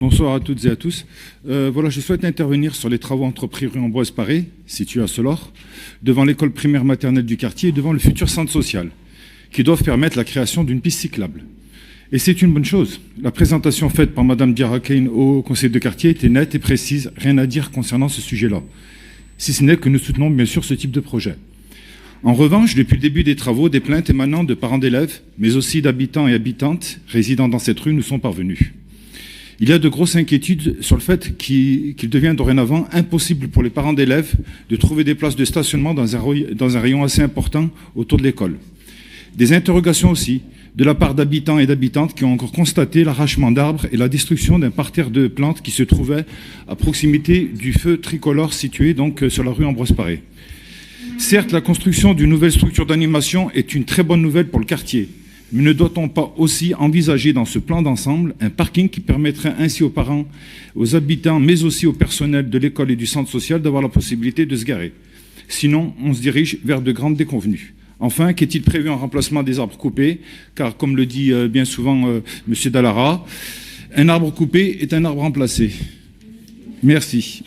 Bonsoir à toutes et à tous. Je souhaite intervenir sur les travaux entrepris rue Ambroise Paré, située à Solor, devant l'école primaire maternelle du quartier et devant le futur centre social, qui doivent permettre la création d'une piste cyclable. Et c'est une bonne chose. La présentation faite par Mme Diarra-Kane au conseil de quartier était nette et précise, rien à dire concernant ce sujet-là. Si ce n'est que nous soutenons bien sûr ce type de projet. En revanche, depuis le début des travaux, des plaintes émanant de parents d'élèves, mais aussi d'habitants et habitantes résidant dans cette rue nous sont parvenues. Il y a de grosses inquiétudes sur le fait qu'il devient dorénavant impossible pour les parents d'élèves de trouver des places de stationnement dans un rayon assez important autour de l'école. Des interrogations aussi de la part d'habitants et d'habitantes qui ont encore constaté l'arrachement d'arbres et la destruction d'un parterre de plantes qui se trouvait à proximité du feu tricolore situé donc sur la rue Ambroise Paré. Certes, la construction d'une nouvelle structure d'animation est une très bonne nouvelle pour le quartier. Mais ne doit-on pas aussi envisager dans ce plan d'ensemble un parking qui permettrait ainsi aux parents, aux habitants, mais aussi au personnel de l'école et du centre social d'avoir la possibilité de se garer? Sinon, on se dirige vers de grandes déconvenues. Enfin, qu'est-il prévu en remplacement des arbres coupés? Car, comme le dit bien souvent M. Dallara, un arbre coupé est un arbre remplacé. Merci.